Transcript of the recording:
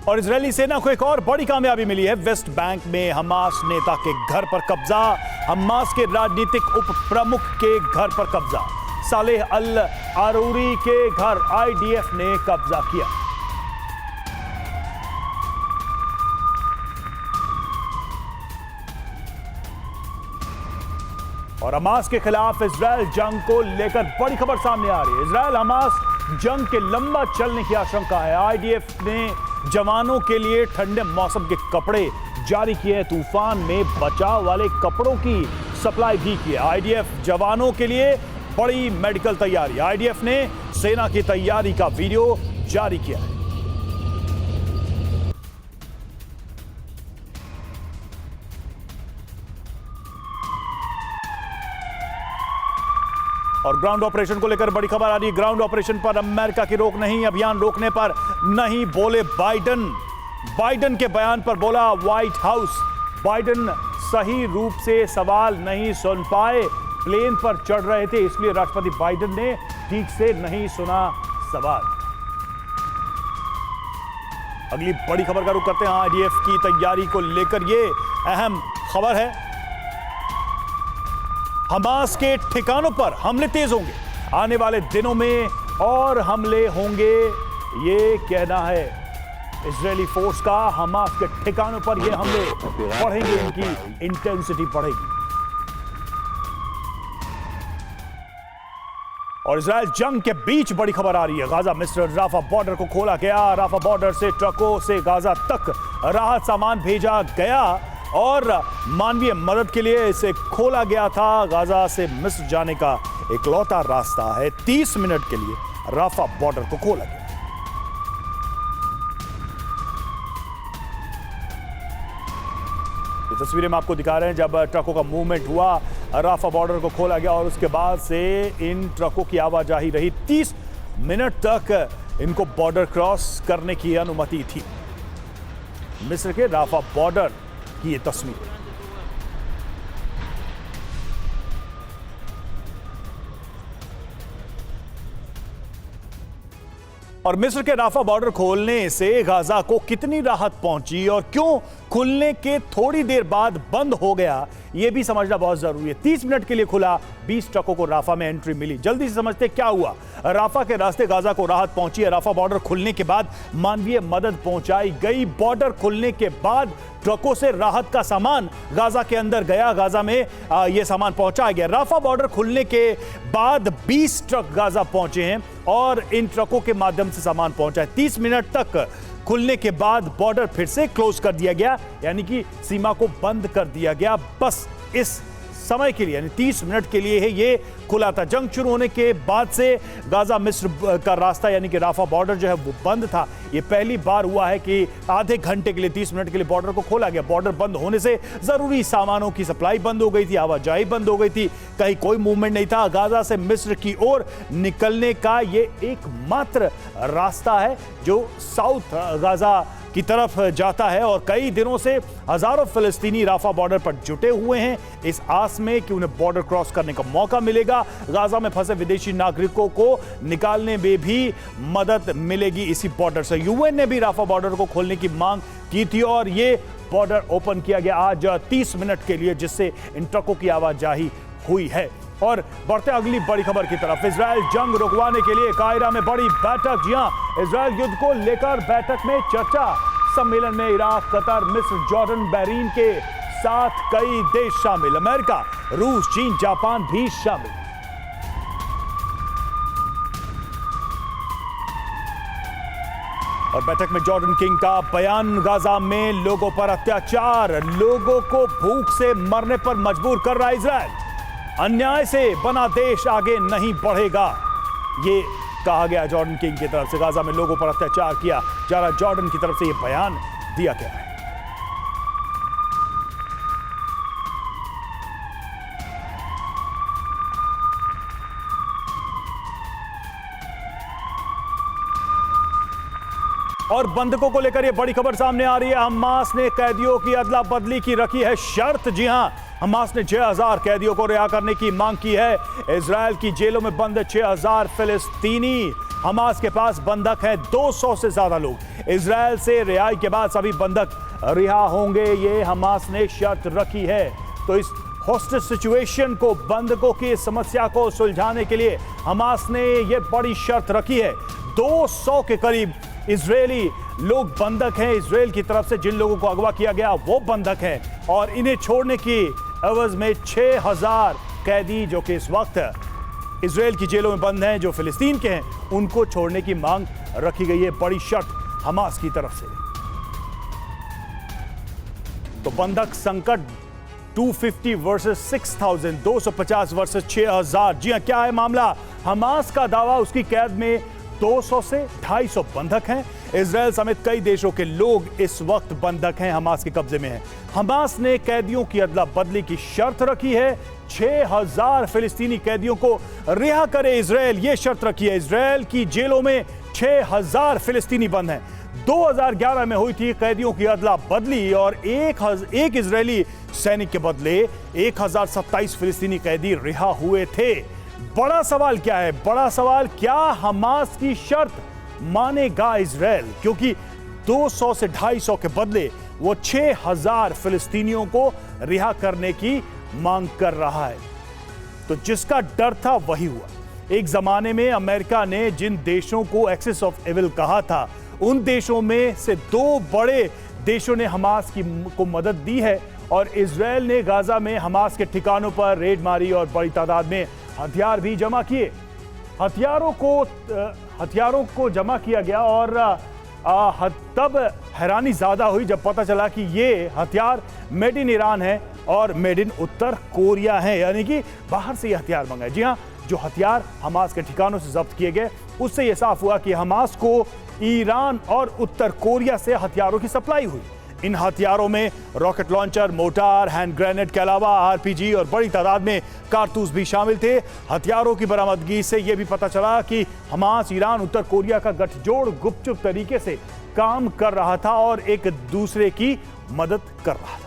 और इजरायली सेना को एक और बड़ी कामयाबी मिली है। वेस्ट बैंक में हमास नेता के घर पर कब्जा, हमास के राजनीतिक उप प्रमुख के घर पर कब्जा, सालेह अल आरूरी के घर आईडीएफ ने कब्जा किया। और हमास के खिलाफ इजरायल जंग को लेकर बड़ी खबर सामने आ रही है। इजरायल हमास जंग के लंबा चलने की आशंका है। आईडीएफ ने जवानों के लिए ठंडे मौसम के कपड़े जारी किए हैं। तूफान में बचाव वाले कपड़ों की सप्लाई भी की है। आईडीएफ जवानों के लिए बड़ी मेडिकल तैयारी। आईडीएफ ने सेना की तैयारी का वीडियो जारी किया है। और ग्राउंड ऑपरेशन को लेकर बड़ी खबर आ रही है। ग्राउंड ऑपरेशन पर अमेरिका की रोक नहीं, अभियान रोकने पर नहीं बोले बाइडन। बाइडन के बयान पर बोला व्हाइट हाउस, बाइडन सही रूप से सवाल नहीं सुन पाए, प्लेन पर चढ़ रहे थे इसलिए राष्ट्रपति बाइडन ने ठीक से नहीं सुना सवाल। अगली बड़ी खबर का रुख करते हैं। आईडीएफ की तैयारी को लेकर यह अहम खबर है। हमास के ठिकानों पर हमले तेज होंगे, आने वाले दिनों में और हमले होंगे, ये कहना है इजरायली फोर्स का। हमास के ठिकानों पर ये हमले बढ़ेंगे, इनकी इंटेंसिटी बढ़ेगी। और इजरायल जंग के बीच बड़ी खबर आ रही है। गाजा मिस्र राफा बॉर्डर को खोला गया। राफा बॉर्डर से ट्रकों से गाजा तक राहत सामान भेजा गया और मानवीय मदद के लिए इसे खोला गया था। गाजा से मिस्र जाने का इकलौता रास्ता है। 30 मिनट के लिए राफा बॉर्डर को खोला गया। ये तस्वीरें हम आपको दिखा रहे हैं जब ट्रकों का मूवमेंट हुआ, राफा बॉर्डर को खोला गया और उसके बाद से इन ट्रकों की आवाजाही रही। 30 मिनट तक इनको बॉर्डर क्रॉस करने की अनुमति थी। मिस्र के राफा बॉर्डर की ये तस्वीर। और मिस्र के राफा बॉर्डर खोलने से गाजा को कितनी राहत पहुंची और क्यों खुलने के थोड़ी देर बाद बंद हो गया, यह भी समझना बहुत जरूरी है। 30 मिनट के लिए खुला, 20 ट्रकों को राफा में एंट्री मिली। जल्दी से समझते क्या हुआ। राफा के रास्ते गाजा को राहत पहुंची है। राफा बॉर्डर खुलने के बाद मानवीय मदद पहुंचाई गई। बॉर्डर खुलने के बाद ट्रकों से राहत का सामान गाजा के अंदर गया। गाजा में यह सामान पहुंचाया गया। राफा बॉर्डर खुलने के बाद 20 ट्रक गाजा पहुंचे हैं और इन ट्रकों के माध्यम से सामान पहुंचा है। 30 मिनट तक खुलने के बाद बॉर्डर फिर से क्लोज कर दिया गया, यानी कि सीमा को बंद कर दिया गया। बस इस समय के लिए, यानी 30 मिनट के लिए है ये खुला था। जंग शुरू होने के बाद से गाजा मिस्र का रास्ता यानी कि राफा बॉर्डर जो है वो बंद था। ये पहली बार हुआ है कि आधे घंटे के लिए 30 मिनट के लिए बॉर्डर को खोला गया। बॉर्डर बंद होने से जरूरी सामानों की सप्लाई बंद हो गई थी, आवाजाही बंद हो गई थी, कहीं कोई मूवमेंट नहीं था। गाजा से मिस्र की ओर निकलने का ये एकमात्र रास्ता है जो साउथ गाजा की तरफ जाता है और कई दिनों से हजारों फिलिस्तीनी राफा बॉर्डर पर जुटे हुए हैं इस आस में कि उन्हें बॉर्डर क्रॉस करने का मौका मिलेगा। गाजा में फंसे विदेशी नागरिकों को निकालने में भी मदद मिलेगी इसी बॉर्डर से। यूएन ने भी राफा बॉर्डर को खोलने की मांग की थी और ये बॉर्डर ओपन किया गया आज 30 मिनट के लिए, जिससे इन ट्रकों की आवाजाही हुई है। और बढ़ते अगली बड़ी खबर की तरफ। इजरायल जंग रुकवाने के लिए कायरा में बड़ी बैठक। जी हां, इजरायल युद्ध को लेकर बैठक में चर्चा। सम्मेलन में इराक, कतर, मिस्र, जॉर्डन, बहरीन के साथ कई देश शामिल। अमेरिका, रूस, चीन, जापान भी शामिल। और बैठक में जॉर्डन किंग का बयान। गाजा में लोगों पर अत्याचार, लोगों को भूख से मरने पर मजबूर कर रहा है इजरायल। अन्याय से बना देश आगे नहीं बढ़ेगा, ये कहा गया जॉर्डन किंग की तरफ से। गाजा में लोगों पर अत्याचार किया जा रहा, जॉर्डन की तरफ से यह बयान दिया गया है। और बंधकों को लेकर यह बड़ी खबर सामने आ रही है। हमास ने कैदियों की अदला बदली की रखी है शर्त। जी हां, हमास ने 6000 कैदियों को रिहा करने की मांग की है। इजरायल की जेलों में बंद 6000 फिलिस्तीनी। हमास के पास बंधक हैं 200 से ज्यादा लोग। इजरायल से रिहाई के बाद सभी बंधक रिहा होंगे, ये हमास ने शर्त रखी है। तो इस हॉस्टेज सिचुएशन को, बंधकों की समस्या को सुलझाने के लिए हमास ने यह बड़ी शर्त रखी है। 200 के करीब इजरायली लोग बंधक हैं। इजरायल की तरफ से जिन लोगों को अगवा किया गया वो बंधक हैं और इन्हें छोड़ने की एवज में 6000 कैदी जो कि इस वक्त इजरायल की जेलों में बंद हैं, जो फिलिस्तीन के हैं, उनको छोड़ने की मांग रखी गई है। बड़ी शर्त हमास की तरफ से। तो बंधक संकट 250 वर्सेस 6000, 250 वर्सेस 6000। जी हां, क्या है मामला? हमास का दावा उसकी कैद में 200 से 250 बंधक हैं। इजरायल समेत कई देशों के लोग इस वक्त बंधक हैं, हमास के कब्जे में हैं। हमास ने कैदियों की अदला बदली की शर्त रखी है। 6000 फिलिस्तीनी कैदियों को रिहा करे इजरायल, यह शर्त रखी है। इजरायल की जेलों में 6000 फिलिस्तीनी बंद हैं। 2011 में हुई थी कैदियों की अदला बदली और एक इजरायली सैनिक के बदले 1027 फिलिस्तीनी कैदी रिहा हुए थे। बड़ा सवाल क्या है? बड़ा सवाल, क्या हमास की शर्त मानेगा इजरायल? क्योंकि 200 से 250 के बदले वो 6000 फिलिस्तीनियों को रिहा करने की मांग कर रहा है। तो जिसका डर था वही हुआ। एक जमाने में अमेरिका ने जिन देशों को एक्सिस ऑफ एविल कहा था, उन देशों में से 2 बड़े देशों ने हमास को मदद दी है और इजरायल ने गाजा में हमास के ठिकानों पर रेड मारी और बड़ी तादाद में हथियार भी जमा किए। हथियारों को जमा किया गया और तब हैरानी ज्यादा हुई जब पता चला कि ये हथियार मेड इन ईरान है और मेड इन उत्तर कोरिया है, यानी कि बाहर से ये हथियार मंगाए। जी हां, जो हथियार हमास के ठिकानों से जब्त किए गए, उससे यह साफ हुआ कि हमास को ईरान और उत्तर कोरिया से हथियारों की सप्लाई हुई। इन हथियारों में rocket launcher, motor, hand grenade के अलावा आरपीजी और बड़ी तादाद में कारतूस भी शामिल थे। हथियारों की बरामदगी से यह भी पता चला कि हमास ईरान, उत्तर कोरिया का गठजोड़ गुपचुप तरीके से काम कर रहा था और एक दूसरे की मदद कर रहा था।